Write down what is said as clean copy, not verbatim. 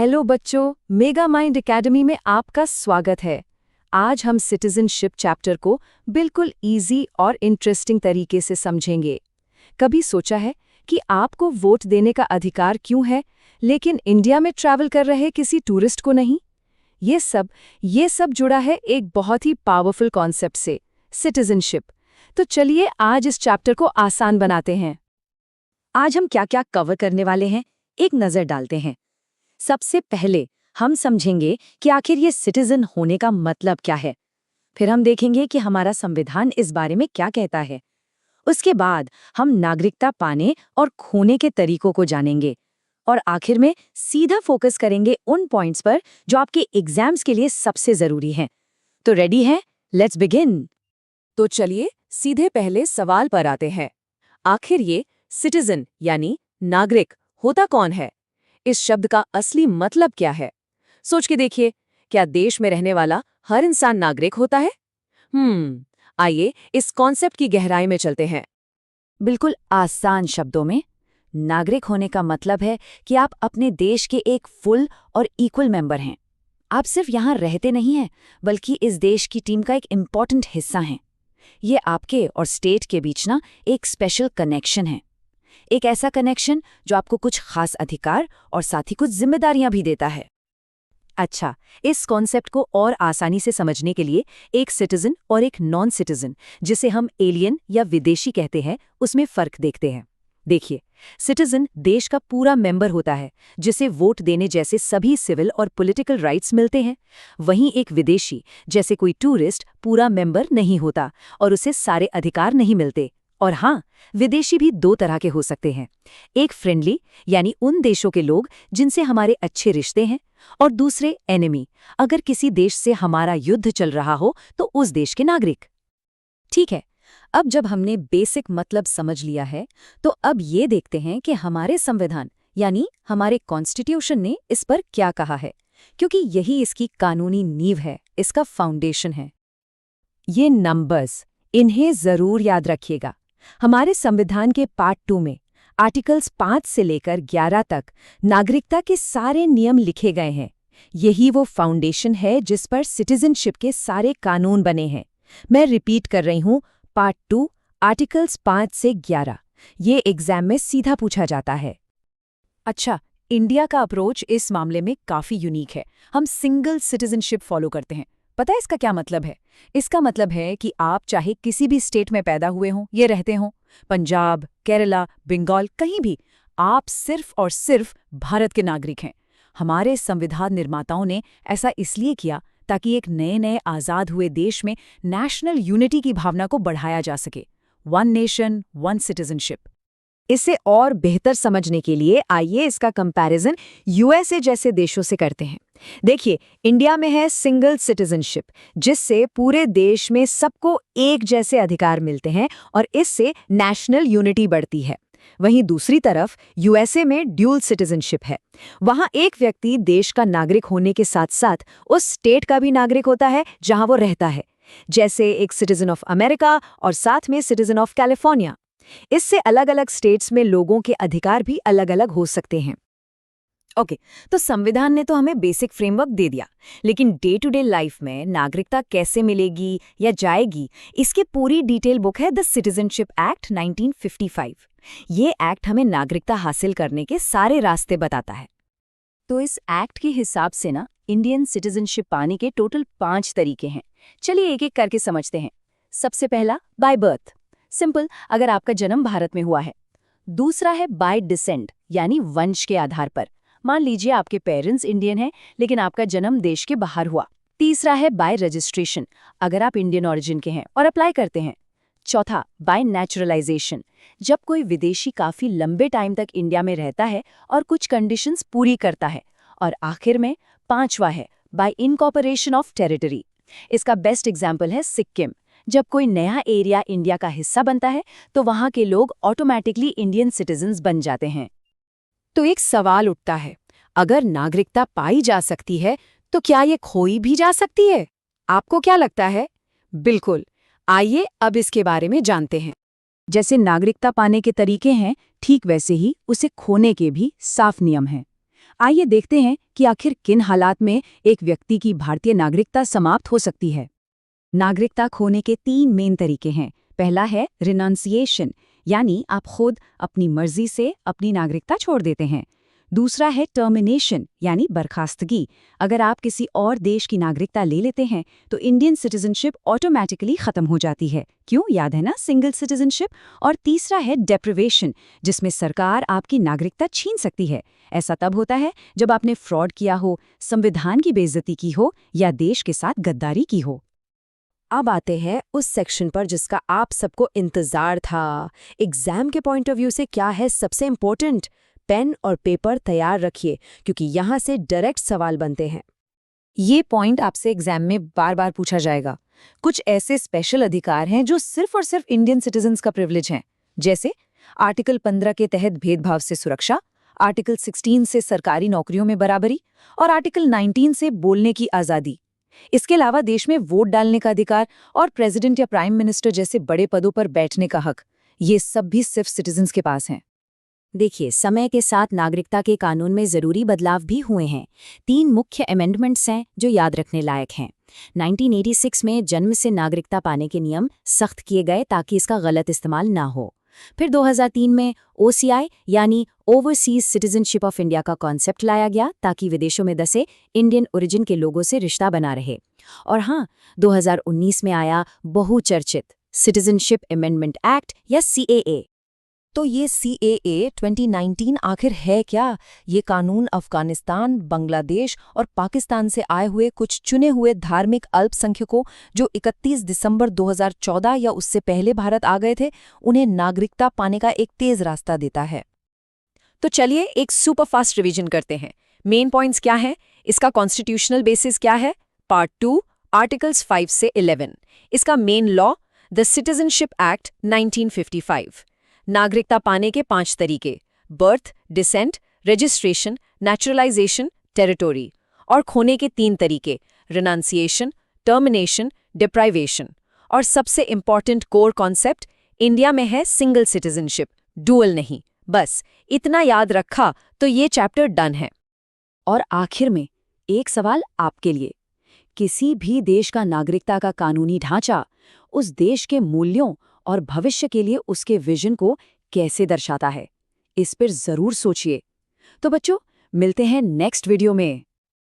Hello बच्चों, mega mind academy में आपका स्वागत है। आज हम सिटीजनशिप चैप्टर को बिल्कुल इजी और इंटरेस्टिंग तरीके से समझेंगे। कभी सोचा है कि आपको वोट देने का अधिकार क्यों है, लेकिन इंडिया में ट्रैवल कर रहे किसी टूरिस्ट को नहीं? ये सब जुड़ा है एक बहुत ही पावरफुल कॉन्सेप्ट से, सिटीजनशिप। तो चलिए आज इस चैप्टर को आसान बनाते हैं। आज हम क्या क्या कवर करने वाले हैं, एक नज़र डालते हैं। सबसे पहले हम समझेंगे कि आखिर ये सिटीजन होने का मतलब क्या है। फिर हम देखेंगे कि हमारा संविधान इस बारे में क्या कहता है। उसके बाद हम नागरिकता पाने और खोने के तरीकों को जानेंगे। और आखिर में सीधा फोकस करेंगे उन पॉइंट्स पर जो आपके एग्जाम्स के लिए सबसे ज़रूरी हैं। तो रेडी हैं? Let's begin. तो चलिए सीधे पहले सवाल पर आते हैं। आखिर ये सिटीजन यानी नागरिक होता कौन है? इस शब्द का असली मतलब क्या है? सोच के देखिए, क्या देश में रहने वाला हर इंसान नागरिक होता है? आइए इस कॉन्सेप्ट की गहराई में चलते हैं। बिल्कुल आसान शब्दों में, नागरिक होने का मतलब है कि आप अपने देश के एक फुल और इक्वल मेंबर हैं। आप सिर्फ यहाँ रहते नहीं हैं, बल्कि इस देश की टीम का एक इम्पॉर्टेंट हिस्सा हैं। ये आपके और स्टेट के बीच ना एक स्पेशल कनेक्शन है। एक ऐसा कनेक्शन जो आपको कुछ खास अधिकार और साथ ही कुछ जिम्मेदारियां भी देता है। अच्छा, इस कॉन्सेप्ट को और आसानी से समझने के लिए एक सिटीजन और एक नॉन सिटीजन, जिसे हम एलियन या विदेशी कहते हैं, उसमें फर्क देखते हैं। देखिए, सिटीजन देश का पूरा मेंबर होता है, जिसे वोट देने जैसे सभी सिविल और पॉलिटिकल राइट्स मिलते हैं। वहीं एक विदेशी, जैसे कोई टूरिस्ट, पूरा मेंबर नहीं होता और उसे सारे अधिकार नहीं मिलते। और हाँ, विदेशी भी दो तरह के हो सकते हैं। एक फ्रेंडली, यानी उन देशों के लोग जिनसे हमारे अच्छे रिश्ते हैं, और दूसरे एनिमी, अगर किसी देश से हमारा युद्ध चल रहा हो तो उस देश के नागरिक। ठीक है, अब जब हमने बेसिक मतलब समझ लिया है, तो अब ये देखते हैं कि हमारे संविधान यानी हमारे कॉन्स्टिट्यूशन ने इस पर क्या कहा है, क्योंकि यही इसकी कानूनी नींव है, इसका फाउंडेशन है। ये नंबर्स, इन्हें जरूर याद रखिएगा। हमारे संविधान के पार्ट 2 में आर्टिकल्स 5 से लेकर 11 तक नागरिकता के सारे नियम लिखे गए हैं। यही वो फाउंडेशन है जिस पर सिटीजनशिप के सारे कानून बने हैं। मैं रिपीट कर रही हूँ, पार्ट 2, आर्टिकल्स 5 से 11। ये एग्जाम में सीधा पूछा जाता है। अच्छा, इंडिया का अप्रोच इस मामले में काफी यूनिक है। हम सिंगल सिटीजनशिप फॉलो करते हैं। पता है इसका क्या मतलब है? इसका मतलब है कि आप चाहे किसी भी स्टेट में पैदा हुए हों, ये रहते हों, पंजाब, केरला, बंगाल, कहीं भी, आप सिर्फ और सिर्फ भारत के नागरिक हैं। हमारे संविधान निर्माताओं ने ऐसा इसलिए किया ताकि एक नए नए आज़ाद हुए देश में नेशनल यूनिटी की भावना को बढ़ाया जा सके। One nation, one citizenship. इसे और बेहतर समझने के लिए आइए इसका कंपैरिजन यूएसए जैसे देशों से करते हैं। देखिए, इंडिया में है सिंगल सिटीजनशिप, जिससे पूरे देश में सबको एक जैसे अधिकार मिलते हैं और इससे नेशनल यूनिटी बढ़ती है। वहीं दूसरी तरफ यूएसए में ड्यूल सिटीजनशिप है। वहां एक व्यक्ति देश का नागरिक होने के साथ साथ उस स्टेट का भी नागरिक होता है जहां वो रहता है, जैसे एक सिटीजन ऑफ अमेरिका और साथ में सिटीजन ऑफ कैलिफोर्निया। इससे अलग अलग स्टेट्स में लोगों के अधिकार भी अलग अलग हो सकते हैं। ओके, तो संविधान ने तो हमें बेसिक फ्रेमवर्क दे दिया, लेकिन डे टू डे लाइफ में नागरिकता कैसे मिलेगी या जाएगी, इसकी पूरी डिटेल बुक है द सिटीजनशिप एक्ट 1955। ये एक्ट हमें नागरिकता हासिल करने के सारे रास्ते बताता है। तो इस एक्ट के हिसाब से ना, इंडियन सिटीजनशिप पाने के टोटल 5 तरीके हैं। चलिए एक एक करके समझते हैं। सबसे पहला, बाय बर्थ, सिंपल, अगर आपका जन्म भारत में हुआ है। दूसरा है बाय डिसेंट, यानी वंश के आधार पर। मान लीजिए आपके पेरेंट्स इंडियन हैं, लेकिन आपका जन्म देश के बाहर हुआ। तीसरा है बाय रजिस्ट्रेशन, अगर आप इंडियन ओरिजिन के हैं और अप्लाई करते हैं। चौथा, बाय नेचुरलाइजेशन, जब कोई विदेशी काफी लंबे टाइम तक इंडिया में रहता है और कुछ कंडीशंस पूरी करता है। और आखिर में पांचवा है बाय इनकॉर्पोरेशन ऑफ टेरिटरी। इसका बेस्ट एग्जाम्पल है सिक्किम। जब कोई नया एरिया इंडिया का हिस्सा बनता है तो वहां के लोग ऑटोमेटिकली इंडियन सिटीजन्स बन जाते हैं। तो एक सवाल उठता है, अगर नागरिकता पाई जा सकती है तो क्या ये खोई भी जा सकती है? आपको क्या लगता है? बिल्कुल, आइए अब इसके बारे में जानते हैं। जैसे नागरिकता पाने के तरीके हैं, ठीक वैसे ही उसे खोने के भी साफ नियम हैं। आइए देखते हैं कि आखिर किन हालात में एक व्यक्ति की भारतीय नागरिकता समाप्त हो सकती है। नागरिकता खोने के 3 मेन तरीके हैं। पहला है रिनाउंसिएशन, यानी आप खुद अपनी मर्जी से अपनी नागरिकता छोड़ देते हैं। दूसरा है टर्मिनेशन, यानी बर्खास्तगी। अगर आप किसी और देश की नागरिकता ले लेते हैं तो इंडियन सिटीजनशिप ऑटोमैटिकली खत्म हो जाती है। क्यों, याद है ना, सिंगल सिटीजनशिप। और तीसरा है डेप्रिवेशन, जिसमें सरकार आपकी नागरिकता छीन सकती है। ऐसा तब होता है जब आपने फ्रॉड किया हो, संविधान की बेइज्जती की हो या देश के साथ गद्दारी की हो। अब आते हैं उस सेक्शन पर जिसका आप सबको इंतजार था। एग्जाम के पॉइंट ऑफ व्यू से क्या है सबसे इम्पोर्टेंट? पेन और पेपर तैयार रखिए, क्योंकि यहाँ से डायरेक्ट सवाल बनते हैं। ये पॉइंट आपसे एग्जाम में बार बार पूछा जाएगा। कुछ ऐसे स्पेशल अधिकार हैं जो सिर्फ और सिर्फ इंडियन सिटीजन्स का प्रिविलेज हैं, जैसे आर्टिकल 15 के तहत भेदभाव से सुरक्षा, आर्टिकल 16 से सरकारी नौकरियों में बराबरी और आर्टिकल 19 से बोलने की आज़ादी। इसके अलावा देश में वोट डालने का अधिकार और प्रेसिडेंट या प्राइम मिनिस्टर जैसे बड़े पदों पर बैठने का हक, ये सब भी सिर्फ सिटीजन्स के पास हैं। देखिए, समय के साथ नागरिकता के कानून में ज़रूरी बदलाव भी हुए हैं। 3 मुख्य अमेंडमेंट्स हैं जो याद रखने लायक हैं। 1986 में जन्म से नागरिकता पाने के नियम सख्त किए गए ताकि इसका गलत इस्तेमाल ना हो। फिर 2003 में OCI यानी ओवरसीज सिटीजनशिप ऑफ इंडिया का कॉन्सेप्ट लाया गया ताकि विदेशों में दसे इंडियन ओरिजिन के लोगों से रिश्ता बना रहे। और हाँ, 2019 में आया बहुचर्चित सिटीजनशिप अमेंडमेंट एक्ट या CAA। तो ये CAA 2019 आखिर है क्या? ये कानून अफगानिस्तान, बांग्लादेश और पाकिस्तान से आए हुए कुछ चुने हुए धार्मिक अल्पसंख्यकों जो 31 दिसंबर 2014 या उससे पहले भारत आ गए थे, उन्हें नागरिकता पाने का एक तेज रास्ता देता है। तो चलिए एक सुपरफास्ट रिवीजन करते हैं। मेन पॉइंट्स क्या हैं? इसका कॉन्स्टिट्यूशनल बेसिस क्या है? पार्ट 2, आर्टिकल्स 5 से 11। इसका main law, the citizenship act 1955। नागरिकता पाने के 5 तरीके: birth, descent, registration, naturalisation, territory. और खोने के 3 तरीके: रिनाउंसिएशन, टर्मिनेशन, डिप्राइवेशन। और सबसे इंपॉर्टेंट कोर कॉन्सेप्ट, इंडिया में है सिंगल सिटीजनशिप, डुअल नहीं। बस इतना याद रखा तो ये चैप्टर डन है। और आखिर में एक सवाल आपके लिए। किसी भी देश का नागरिकता का कानूनी ढांचा उस देश के मूल्यों और भविष्य के लिए उसके विजन को कैसे दर्शाता है? इस पर जरूर सोचिए। तो बच्चों, मिलते हैं नेक्स्ट वीडियो में।